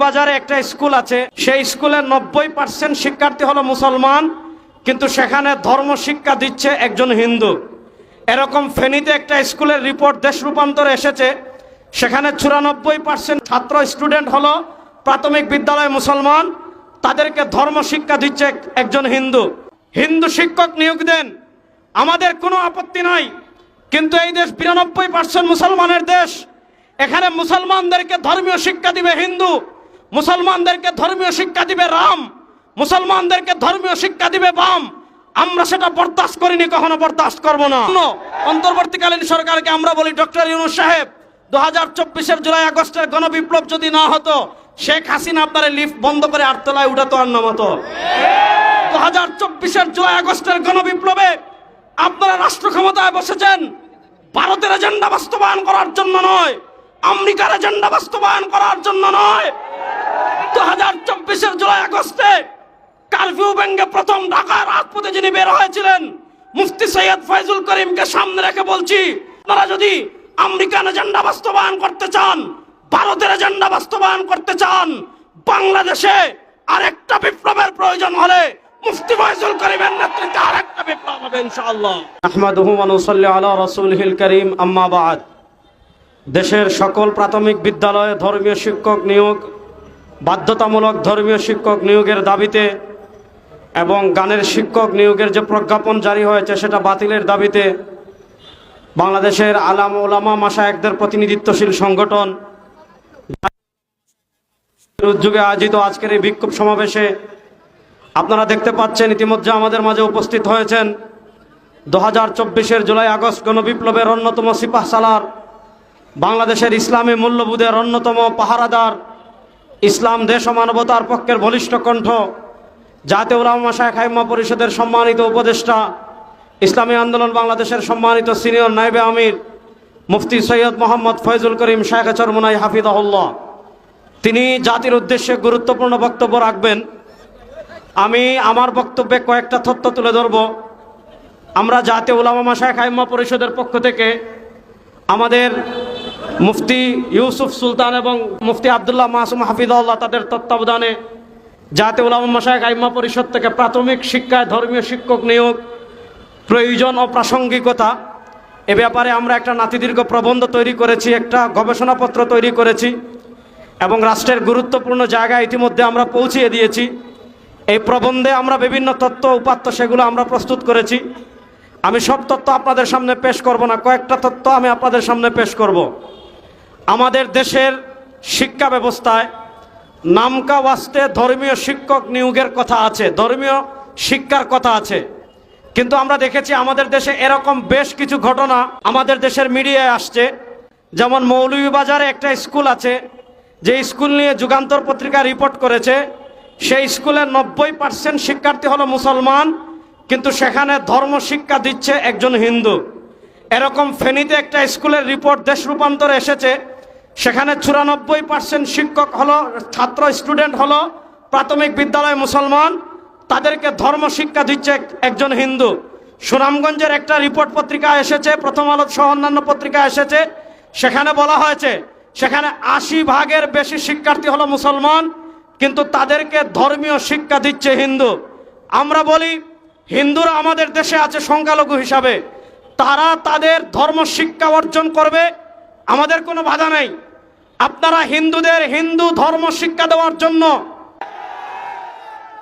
বাজারে একটা স্কুল আছে, সেই স্কুলের 90% শিক্ষার্থী হলো মুসলমান, কিন্তু সেখানে ধর্ম শিক্ষা দিচ্ছে একজন হিন্দু। এরকম ফেনীতে একটা স্কুলের রিপোর্ট দেশ রূপান্তরে এসেছে, সেখানে 94% ছাত্র স্টুডেন্ট হলো প্রাথমিক বিদ্যালয়ে মুসলমান, তাদেরকে ধর্ম শিক্ষা দিচ্ছে একজন হিন্দু। হিন্দু শিক্ষক নিয়োগ দেন, আমাদের কোনো আপত্তি নাই, কিন্তু এই দেশ 92% মুসলমানের দেশ। এখানে মুসলমানদেরকে ধর্মীয় শিক্ষা দিবে হিন্দু, মুসলমানদেরকে ধর্মীয় শিক্ষা দিবে রাম, মুসলমানদেরকে ধর্মীয় শিক্ষা দিবে বাম। আমরা সেটা বরদাস্ত করিনি, কখনো বরদাস্ত করব না। অন্তর্বর্তীকালীন সরকারকে আমরা বলি, ডক্টর ইউনূস সাহেব, 2024-এর জুলাই আগস্টের গণবিপ্লব যদি না হতো, শেখ হাসিনা আপনার লিফট বন্ধ করে আটতলায় উঠাতো আর নামাতো। 2024-এর জুলাই আগস্টের গণবিপ্লবে আপনারা রাষ্ট্র ক্ষমতায় বসেছেন ভারতের এজেন্ডা বাস্তবায়ন করার জন্য নয়, আমেরিকার এজেন্ডা বাস্তবায়ন করার জন্য নয়। 2024-এর জুলাই আগস্টে কারফিউ ভেঙে প্রথম ঢাকার রাজপথে যিনি বের হয়েছিলেন, মুফতি সৈয়দ ফয়জুল করিমকে সামনে রেখে বলছি, আপনারা যদি আমেরিকান এজেন্ডা বাস্তবায়ন করতে চান, ভারতের এজেন্ডা বাস্তবায়ন করতে চান, বাংলাদেশে আরেকটা বিপ্লবের প্রয়োজন হলে মুফতি ফয়জুল করিমের নেতৃত্বে আরেকটা বিপ্লব হবে ইনশাআল্লাহ। আহমাদুহু ওয়া নুসাল্লি আলা রাসূলিহিল কারীম, আম্মা বা'দ। দেশের সকল প্রাথমিক বিদ্যালয়ে ধর্মীয় শিক্ষক নিয়োগ, বাধ্যতামূলক ধর্মীয় শিক্ষক নিয়োগের দাবিতে এবং গানের শিক্ষক নিয়োগের যে প্রজ্ঞাপন জারি হয়েছে সেটা বাতিলের দাবিতে বাংলাদেশের আলেম ওলামা মাশায়েখদের প্রতিনিধিত্বশীল সংগঠন উদ্যোগে আয়োজিত আজকের এই বিক্ষোভ সমাবেশে আপনারা দেখতে পাচ্ছেন ইতিমধ্যে আমাদের মাঝে উপস্থিত হয়েছেন 2024-এর জুলাই আগস্ট গণবিপ্লবের অন্যতম সিপাহসালার, বাংলাদেশের ইসলামী মূল্যবোধের অন্যতম পাহারাদার, ইসলাম দেশ ও মানবতার পক্ষের বলিষ্ঠ কণ্ঠ, জাতীয় উলামা মাশায়েখ আইম্মা পরিষদের সম্মানিত উপদেষ্টা, ইসলামী আন্দোলন বাংলাদেশের সম্মানিত সিনিয়র নায়েবে আমির মুফতি সৈয়দ মোহাম্মদ ফয়জুল করিম শায়েখে চরমোনাই হাফিজাহুল্লাহ, তিনি জাতির উদ্দেশ্যে গুরুত্বপূর্ণ বক্তব্য রাখবেন। আমি আমার বক্তব্যে কয়েকটা তথ্য তুলে ধরব। আমরা জাতীয় উলামা মাশায়েখ আইম্মা পরিষদের পক্ষ থেকে আমাদের মুফতি ইউসুফ সুলতান এবং মুফতি আব্দুল্লাহ মাসুম হাফিজাহুল্লাহ তাদের তত্ত্বাবধানে জাতীয় উলামা মাশায়েখ আইম্মা পরিষদ থেকে প্রাথমিক শিক্ষায় ধর্মীয় শিক্ষক নিয়োগ প্রয়োজন ও প্রাসঙ্গিকতা এ ব্যাপারে আমরা একটা নাতিদীর্ঘ প্রবন্ধ তৈরি করেছি, একটা গবেষণাপত্র তৈরি করেছি এবং রাষ্ট্রের গুরুত্বপূর্ণ জায়গায় ইতিমধ্যে আমরা পৌঁছিয়ে দিয়েছি। এই প্রবন্ধে আমরা বিভিন্ন তথ্য উপাত্ত সেগুলো আমরা প্রস্তুত করেছি। আমি সব তথ্য আপনাদের সামনে পেশ করব না, কয়েকটা তথ্য আমি আপনাদের সামনে পেশ করব। আমাদের দেশের শিক্ষা ব্যবস্থায় নামকা ওয়াস্তে ধর্মীয় শিক্ষক নিয়োগের কথা আছে, ধর্মীয় শিক্ষার কথা আছে, কিন্তু আমরা দেখেছি আমাদের দেশে এরকম বেশ কিছু ঘটনা আমাদের দেশের মিডিয়ায় আসছে। যেমন মৌলভীবাজারে একটা স্কুল আছে, যে স্কুল নিয়ে যুগান্তর পত্রিকা রিপোর্ট করেছে, সেই স্কুলের 90% শিক্ষার্থী হলো মুসলমান, কিন্তু সেখানে ধর্ম শিক্ষা দিচ্ছে একজন হিন্দু। এরকম ফেনীতে একটা স্কুলের রিপোর্ট দেশ রূপান্তরে এসেছে, সেখানে 94% শিক্ষক হলো ছাত্র স্টুডেন্ট হলো প্রাথমিক বিদ্যালয়ে মুসলমান, তাদেরকে ধর্ম শিক্ষা দিচ্ছে একজন হিন্দু। সুনামগঞ্জের একটা রিপোর্ট পত্রিকা এসেছে, প্রথম আলো সহ অন্যান্য পত্রিকা এসেছে, সেখানে বলা হয়েছে সেখানে 80% বেশি শিক্ষার্থী হলো মুসলমান, কিন্তু তাদেরকে ধর্মীয় শিক্ষা দিচ্ছে হিন্দু। আমরা বলি হিন্দুরা আমাদের দেশে আছে সংখ্যালঘু হিসাবে, তারা তাদের ধর্ম শিক্ষা অর্জন করবে, আমাদের কোনো বাধা নেই। আপনারা হিন্দুদের হিন্দু ধর্ম শিক্ষা দেওয়ার জন্য,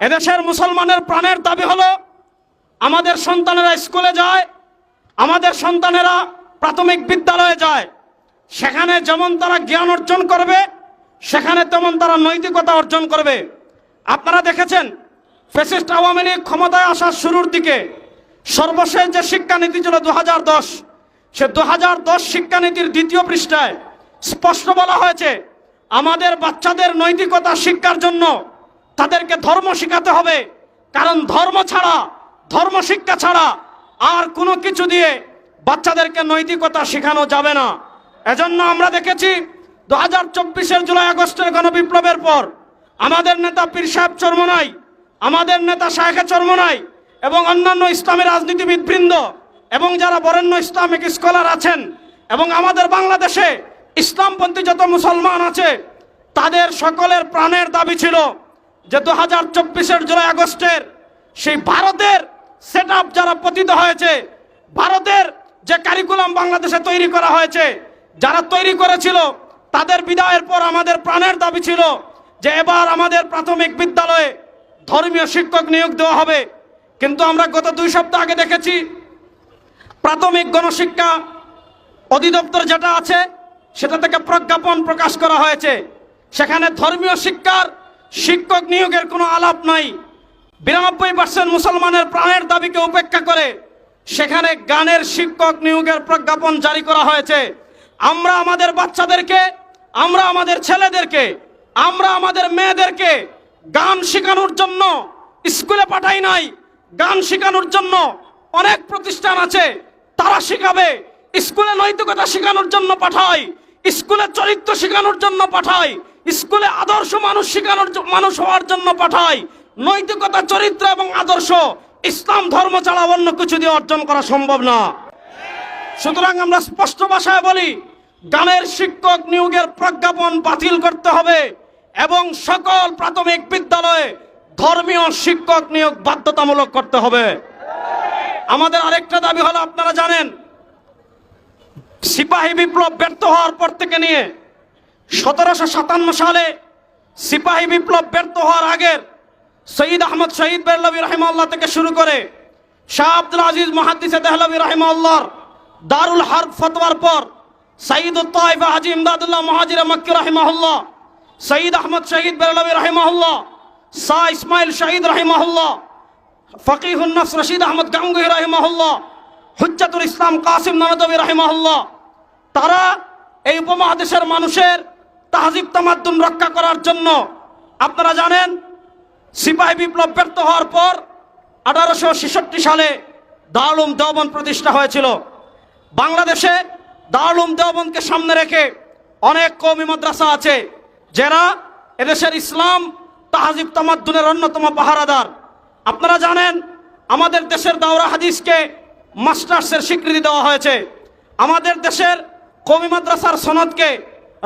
এদেশের মুসলমানের প্রাণের দাবি হলো আমাদের সন্তানেরা স্কুলে যায়, আমাদের সন্তানেরা প্রাথমিক বিদ্যালয়ে যায়, সেখানে যেমন তারা জ্ঞান অর্জন করবে, সেখানে তেমন তারা নৈতিকতা অর্জন করবে। আপনারা দেখেছেন ফ্যাসিস্ট আওয়ামী লীগ ক্ষমতায় আসার শুরুর দিকে সর্বশেষ যে শিক্ষানীতি ছিল 2010, সে 2010 শিক্ষানীতির 2য় পৃষ্ঠায় স্পষ্ট বলা হয়েছে আমাদের বাচ্চাদের নৈতিকতা শিক্ষার জন্য তাদেরকে ধর্ম শিখাতে হবে, কারণ ধর্ম ছাড়া, ধর্ম শিক্ষা ছাড়া আর কোনো কিছু দিয়ে বাচ্চাদেরকে নৈতিকতা শেখানো যাবে না। এজন্য আমরা দেখেছি 2024-এর জুলাই আগস্টের গণবিপ্লবের পর আমাদের নেতা পীর সাহেব চরমোনাই, আমাদের নেতা শায়েখে চরমোনাই এবং অন্যান্য ইসলামী রাজনীতিবিদ বৃন্দ এবং যারা বরেণ্য ইসলামিক স্কলার আছেন এবং আমাদের বাংলাদেশে ইসলামপন্থী যত মুসলমান আছে, তাদের সকলের প্রাণের দাবি ছিল যে 2024-এর জুলাই আগস্টের সেই ভারতের সেটআপ যারা পতিত হয়েছে, ভারতের যে কারিকুলাম বাংলাদেশে তৈরি করা হয়েছে, যারা তৈরি করেছিল তাদের বিদায়ের পর আমাদের প্রাণের দাবি ছিল যে এবার আমাদের প্রাথমিক বিদ্যালয়ে ধর্মীয় শিক্ষক নিয়োগ দেওয়া হবে। কিন্তু আমরা গত 2 সপ্তাহ আগে দেখেছি প্রাথমিক গণশিক্ষা অধিদপ্তর যেটা আছে সেটা থেকে প্রজ্ঞাপন প্রকাশ করা হয়েছে, সেখানে ধর্মীয় শিক্ষার শিক্ষক নিয়োগের কোনো আলাপ নাই। 92% মুসলমানের প্রাণের দাবিকে উপেক্ষা করে সেখানে গানের শিক্ষক নিয়োগের প্রজ্ঞাপন জারি করা হয়েছে। আমরা আমাদের বাচ্চাদেরকে, আমরা আমাদের ছেলেদেরকে, আমরা আমাদের মেয়েদেরকে গান শেখানোর জন্য স্কুলে পাঠাই নাই। গান শেখানোর জন্য অনেক প্রতিষ্ঠান আছে, তারা শেখাবে। স্কুলে নৈতিকতা শেখানোর জন্য পাঠাই, স্কুলে চরিত্র শেখানোর জন্য পাঠাই, স্কুলে আদর্শ মানুষ হওয়ার জন্য পাঠাই। নৈতিকতা, চরিত্র এবং আদর্শ ইসলাম ধর্ম ছাড়া অন্য কিছু দিয়ে অর্জন করা সম্ভব না। সুতরাং আমরা স্পষ্ট ভাষায় বলি, গানের শিক্ষক নিয়োগের প্রজ্ঞাপন বাতিল করতে হবে এবং সকল প্রাথমিক বিদ্যালয়ে ধর্মীয় শিক্ষক নিয়োগ বাধ্যতামূলক করতে হবে। আমাদের আরেকটা দাবি হলো, আপনারা জানেন সিপাহী বিপ্লব ব্যর্থ হওয়ার পর থেকে নিয়ে 1757 সালে সিপাহী বিপ্লব ব্যর্থ হওয়ার আগের সৈয়দ আহমদ শহীদ বেরলভী রাহিমাহুল্লাহ থেকে শুরু করে শাহ আব্দুল আজিজ মুহাদ্দিসে দেহলভী রাহিমাহুল্লাহর দারুল হারব ফতোয়ার পর সঈদুত তায়েফা হাজী ইমদাদুল্লাহ মুহাজির মক্কি রাহিমাহুল্লাহ, সঈদ আহমদ শহীদ বেরলভী রাহিমাহুল্লাহ, শাহ ইসমাইল শহীদ রাহিমাহুল্লাহ, ফকিহুন নফস রশিদ আহমদ গাঙ্গুহি রাহিমাহুল্লাহ, হুজ্জাতুল ইসলাম কাসিম নানদবী রাহিমাহুল্লাহ, তারা এই উপমহাদেশের মানুষের তাহজিব তামাদ্দুন রক্ষা করার জন্য, আপনারা জানেন সিপাহী বিপ্লব ব্যর্থ হওয়ার পর 1866 সালে দারুল উলুম দেওবন্দ প্রতিষ্ঠা হয়েছিল। বাংলাদেশে দারুল উলুম দেওবন্দকে সামনে রেখে অনেক কওমি মাদ্রাসা আছে যারা এদেশের ইসলাম তাহজিব তামাদ্দুনের অন্যতম পাহারাদার। আপনারা জানেন আমাদের দেশের দাওরা হাদিসকে মাস্টার্সের স্বীকৃতি দেওয়া হয়েছে, আমাদের দেশের কওমি মাদ্রাসার সনদকে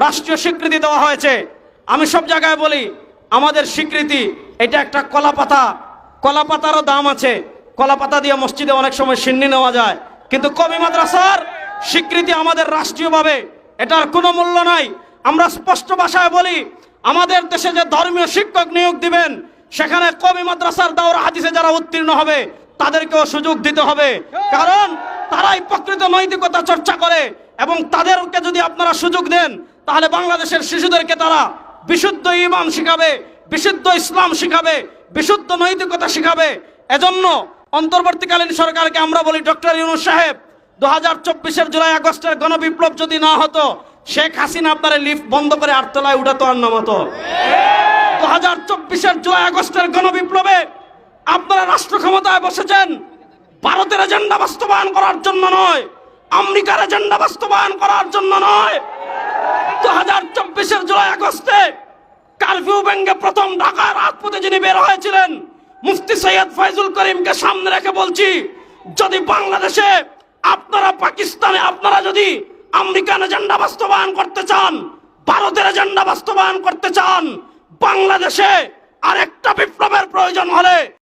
রাষ্ট্রীয় স্বীকৃতি দেওয়া হয়েছে। আমি সব জায়গায় বলি আমাদের স্বীকৃতি এটা একটা কলাপাতা, কলাপাতারও দাম আছে, কলাপাতা দিয়ে মসজিদে অনেক সময় সিন্নি নেওয়া যায়, কিন্তু কওমি মাদ্রাসার স্বীকৃতি আমাদের রাষ্ট্রীয়ভাবে এটার কোনো মূল্য নাই। আমরা স্পষ্ট ভাষায় বলি আমাদের দেশে যে ধর্মীয় শিক্ষক নিয়োগ দিবেন সেখানে কওমি মাদ্রাসার দাওরা হাদিসে যারা উত্তীর্ণ হবে তাদেরকেও সুযোগ দিতে হবে, কারণ তারাই প্রকৃত নৈতিকতা চর্চা করে এবং তাদেরকে যদি আপনারা সুযোগ দেন তাহলে বাংলাদেশের শিশুদেরকে তারা বিশুদ্ধ ঈমান শিখাবে, বিশুদ্ধ ইসলাম শিখাবে, বিশুদ্ধ নৈতিকতা শিখাবে। এজন্য অন্তর্বর্তীকালীন সরকারকে আমরা বলি, ডক্টর ইউনূস সাহেব 2024-এর জুলাই আগস্টের গণবিপ্লব যদি না হতো শেখ হাসিনা আপনার লিফট বন্ধ করে 8 তলায় উঠাতো আর নামাতো। 2024-এর জুলাই আগস্টের গণবিপ্লবে আপনারা রাষ্ট্র ক্ষমতায় বসেছেন ভারতের এজেন্ডা বাস্তবায়ন করার জন্য নয়, আমেরিকার এজেন্ডা বাস্তবায়ন করার জন্য নয়। 2024-এর জুলাই আগস্টে কারফিউ ভেঙে প্রথম ঢাকার রাজপথে যিনি বের হয়েছিলেন মুফতি সৈয়দ ফয়জুল করিমকে সামনে রেখে বলছি, যদি বাংলাদেশে আপনারা পাকিস্তানে আপনারা যদি আমেরিকান এজেন্ডা বাস্তবায়ন করতে চান, ভারতের এজেন্ডা বাস্তবায়ন করতে চান, বাংলাদেশে আরেকটা বিপ্লবের প্রয়োজন হলে